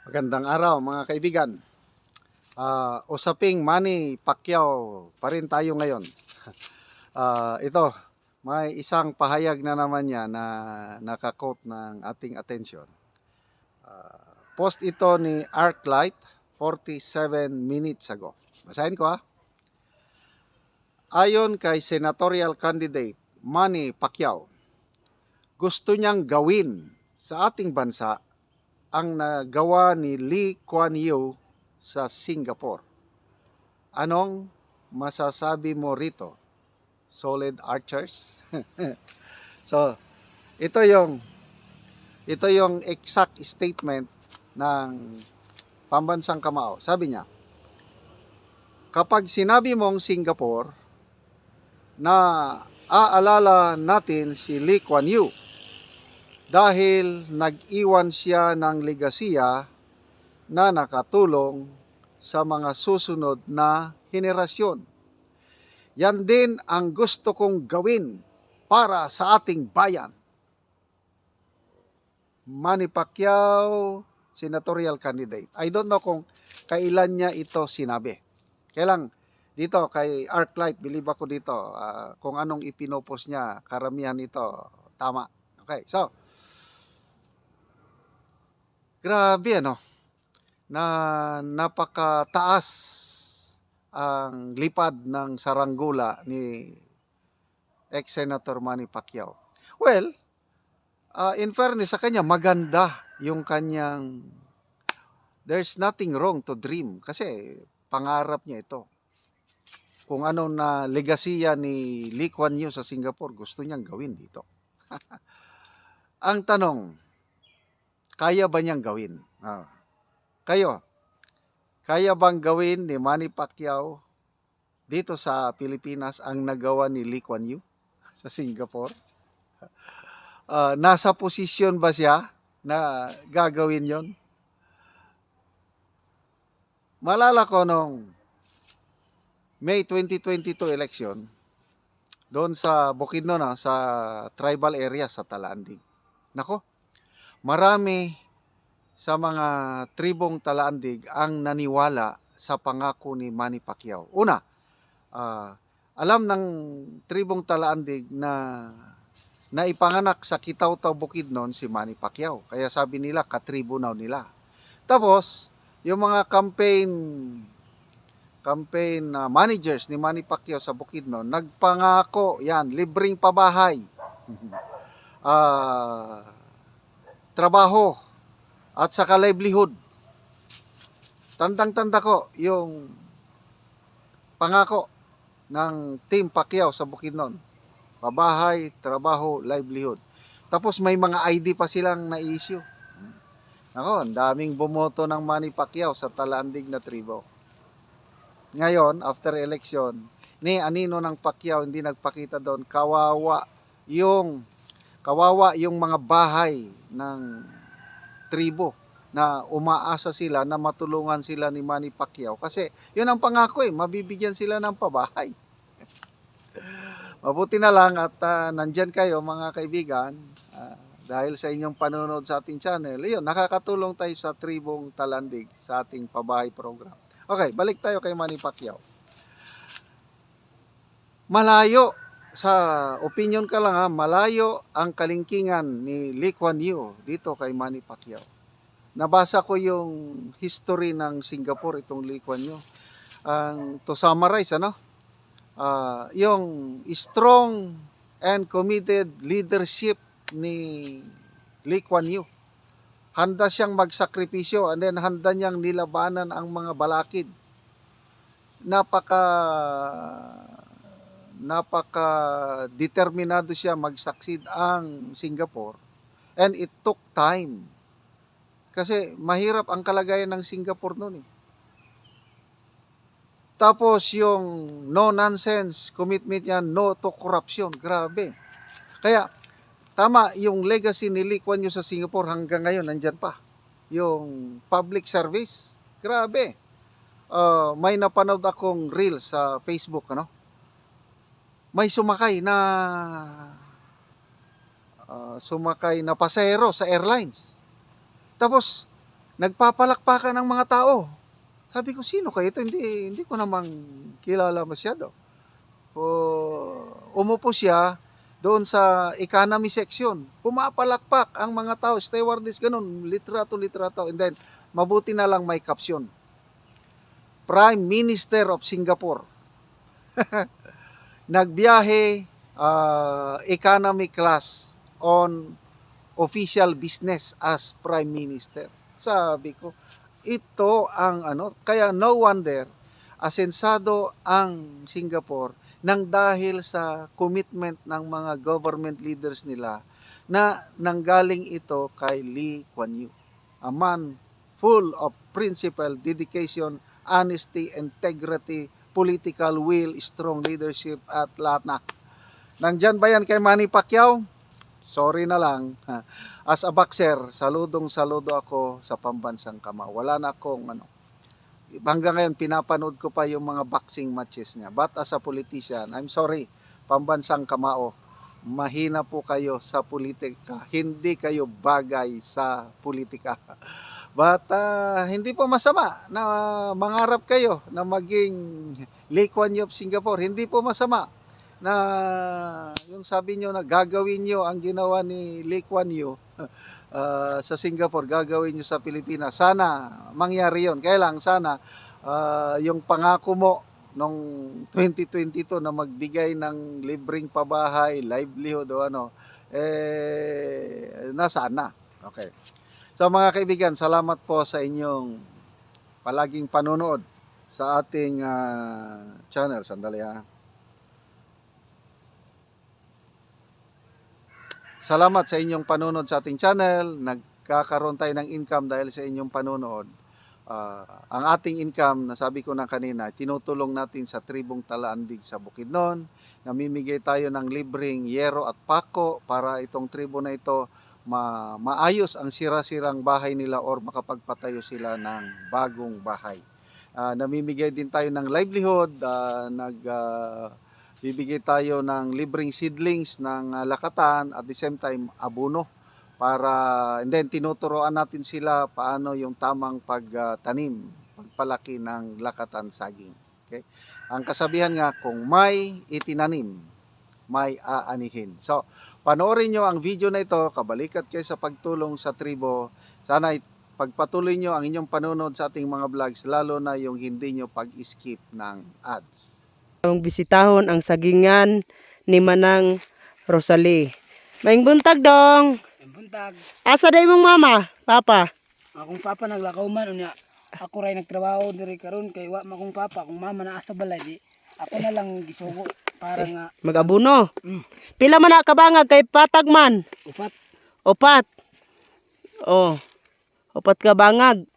Magandang araw mga kaibigan. Usaping Manny Pacquiao pa rin tayo ngayon. Ito, may isang pahayag na naman niya na nakakot ng ating atensyon. Post ito ni Arclight 47 minutes ago. Basahin ko ha. Ayon kay senatorial candidate Manny Pacquiao, gusto niyang gawin sa ating bansa ang nagawa ni Lee Kuan Yew sa Singapore. Anong masasabi mo rito? Solid archers? So, ito yung exact statement ng pambansang kamao. Sabi niya, kapag sinabi mong Singapore, na aalala natin si Lee Kuan Yew dahil nag-iwan siya ng legasiya na nakatulong sa mga susunod na henerasyon. Yan din ang gusto kong gawin para sa ating bayan. Manny Pacquiao, senatorial candidate. I don't know kung kailan niya ito sinabi. Kaya lang, dito kay Arclight, believe ako dito, kung anong ipinopos niya, karamihan ito, tama. Okay, so, grabe na napakataas ang lipad ng saranggula ni ex-senator Manny Pacquiao. Well, in fairness sa kanya, maganda yung kanyang, there's nothing wrong to dream kasi pangarap niya ito. Kung ano na legasiya ni Lee Kuan Yew sa Singapore, gusto niyang gawin dito. Ang tanong, kaya ba niyang gawin? Kayo, kaya bang gawin ni Manny Pacquiao dito sa Pilipinas ang nagawa ni Lee Kuan Yew sa Singapore? Nasa posisyon ba siya na gagawin yon? Malala ko nung May 2022 election, doon sa Bukidnon, sa tribal area sa Talandig. Nako, marami sa mga tribong Talandig ang naniwala sa pangako ni Manny Pacquiao. Una, alam ng tribong Talandig na naipanganak sa Kitaw-Taw Bukidnon si Manny Pacquiao. Kaya sabi nila, katribo nila. Tapos, yung mga campaign managers ni Manny Pacquiao sa Bukidnon, nagpangako, yan, libreng pabahay, trabaho, at saka livelihood. Tandang-tanda ko yung pangako ng Team Pacquiao sa Bukidnon. Pabahay, trabaho, livelihood. Tapos may mga ID pa silang na-issue. Ako, ang daming bumoto ng Manny Pacquiao sa Talandig na tribo. Ngayon, after election, ni anino ng Pacquiao hindi nagpakita doon. Kawawa yung mga bahay ng tribo na umaasa sila na matulungan sila ni Manny Pacquiao. Kasi yun ang pangako mabibigyan sila ng pabahay. Mabuti na lang at nandyan kayo mga kaibigan. Dahil sa inyong panonood sa ating channel, yun, nakakatulong tayo sa tribong Talandig sa ating pabahay program. Okay, balik tayo kay Manny Pacquiao. Malayo, sa opinion ka lang malayo ang kalingkingan ni Lee Kuan Yew dito kay Manny Pacquiao. Nabasa ko yung history ng Singapore itong Lee Kuan Yew. To summarize, yung strong and committed leadership ni Lee Kuan Yew. Handa siyang magsakripisyo and then handa niyang nilabanan ang mga balakid. Napaka determinado siya mag-succeed ang Singapore, and it took time kasi mahirap ang kalagayan ng Singapore noon Tapos yung no nonsense commitment niya, no to corruption, grabe. Kaya tama yung legacy ni Lee Kuan Yew sa Singapore hanggang ngayon nandyan pa. Yung public service, grabe. May napanood akong reel sa Facebook may sumakay na pasahero sa airlines. Tapos nagpapalakpakan ng mga tao. Sabi ko, sino kayo ito? Hindi ko namang kilala masyado. Umupo siya doon sa economy section. Pumapalakpak ang mga tao, stewardess, ganun, litrato. And then, mabuti na lang may caption. Prime Minister of Singapore. Nagbiyahe economy class on official business as Prime Minister. Sabi ko, ito ang kaya no wonder asensado ang Singapore nang dahil sa commitment ng mga government leaders nila na nanggaling ito kay Lee Kuan Yew. A man full of principle, dedication, honesty, integrity, political will, strong leadership at lahat na. Nandyan ba yan kay Manny Pacquiao? Sorry na lang. As a boxer, saludo ako sa pambansang kamao. Wala na akong hanggang ngayon pinapanood ko pa yung mga boxing matches niya. But as a politician, I'm sorry, pambansang kamao, mahina po kayo sa politika. Hindi kayo bagay sa politika. But hindi po masama na mangarap kayo na maging Lee Kuan Yew of Singapore. Hindi po masama na yung sabi nyo na gagawin nyo ang ginawa ni Lee Kuan Yew sa Singapore, gagawin nyo sa Pilipinas. Sana mangyari yon. Kaya lang sana yung pangako mo nung 2022 na magbigay ng libreng pabahay, livelihood o nasaan na. Okay. So mga kaibigan, salamat po sa inyong palaging panonood sa ating channel. Sandali ha. Salamat sa inyong panonood sa ating channel. Nagkakaroon tayo ng income dahil sa inyong panonood. Ang ating income, nasabi ko na kanina, tinutulong natin sa tribong Talaandig sa Bukidnon. Namimigay tayo ng libreng yero at pako para itong tribo na ito maayos ang sira-sirang bahay nila or makapagpatayo sila ng bagong bahay. Namimigay din tayo ng livelihood, bibigay tayo ng libreng seedlings ng lakatan at the same time abono para and then tinuturoan natin sila paano yung tamang pagtanim, pagpalaki ng lakatan saging. Okay? Ang kasabihan nga, kung may itinanim, may aanihin. So, panoorin nyo ang video na ito, kabalikat kayo sa pagtulong sa tribo. Sana pagpatuloy nyo ang inyong panonood sa ating mga vlogs, lalo na yung hindi nyo pag-skip ng ads. Ang bisitahon ang sagingan ni Manang Rosalie. Maing buntag dong. Buntag. Asa day mong mama, papa? Akong papa naglakaw man unya. Ako ray nagtrabaho diri karon kay wa makong papa, akong mama naa sa balay di. Ako na lang gisugo para nga Mag-abuno. mm, Pila man na kabangag kay patag man? upat. Opat. Oh. Opat ka bangag.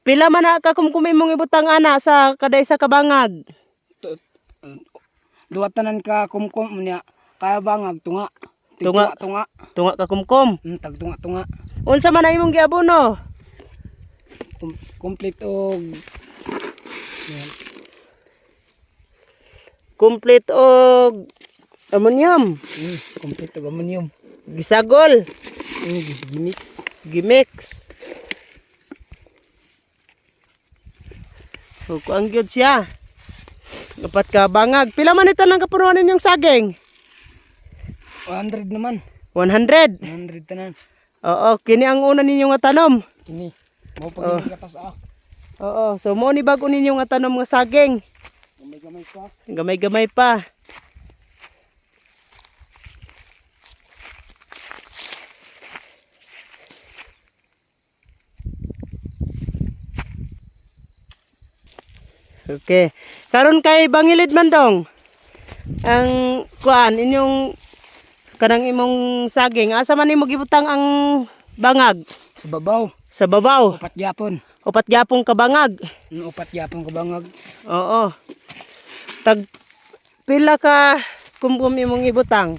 Pila man na ka kumkumay mong ibutang ana sa kaday sa kabangag? Duwa tanan ka kumkum unya. Kaya bangag tunga. Tunga. Tunga. Tunga ka kumkum. Tag tunga. Unsa man na imong giabuno? Complete og Complete og ammonium, complete og ammonium. gisagol, Gimix. gimix. So, kuang gyud siya. Dapat ka bangag. Pila man ito nang kapunuan ninyong saging? 100 naman. 100. 100 tanan. Oo, kini ang una ninyo nga tanom. Kini. Mo pag gatas Oo, so mo ni bago ninyo nga tanom nga saging. Gamay-gamay pa. Gamay-gamay pa. Okay. Karon kay bangilid man dong. Ang kuan inyong kanang imong saging, asa man nimo gibutang ang bangag? Sa babaw. Sa babaw. Upat gyapon. Upat gyapong kabangag. Upat gyapon ka bangag. Oo. Tag pila ka kumkum imong ibutang?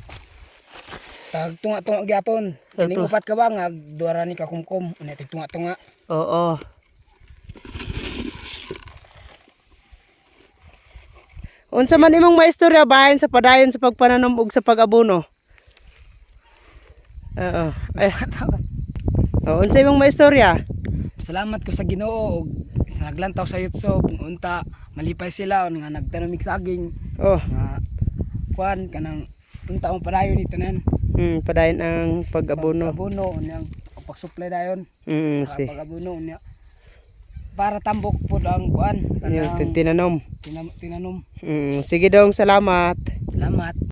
Tag tunga-tunga gyapon. Kining upat ka bangag, duara ni ka kumkum. Unya tig tunga-tunga. Oo. Unsa man imong maistorya bahin sa padayon sa pagpananom ug sa pag-abono? Oo. Ay. Oh, unsay imong maistorya? Salamat ko sa Ginoo og sa naglantaw sa YouTube unta malipay sila nga nagtanumig saging Oh, nga kuan kanang unta mo padayon ni tanan. padayon ang pag-abono. Pag-abono unyang pag-supply dayon sa Si. pag-abono unya. Para tambok pud ang kuan Yung kanang tinanom. tinanom. Sige dong, salamat. Salamat.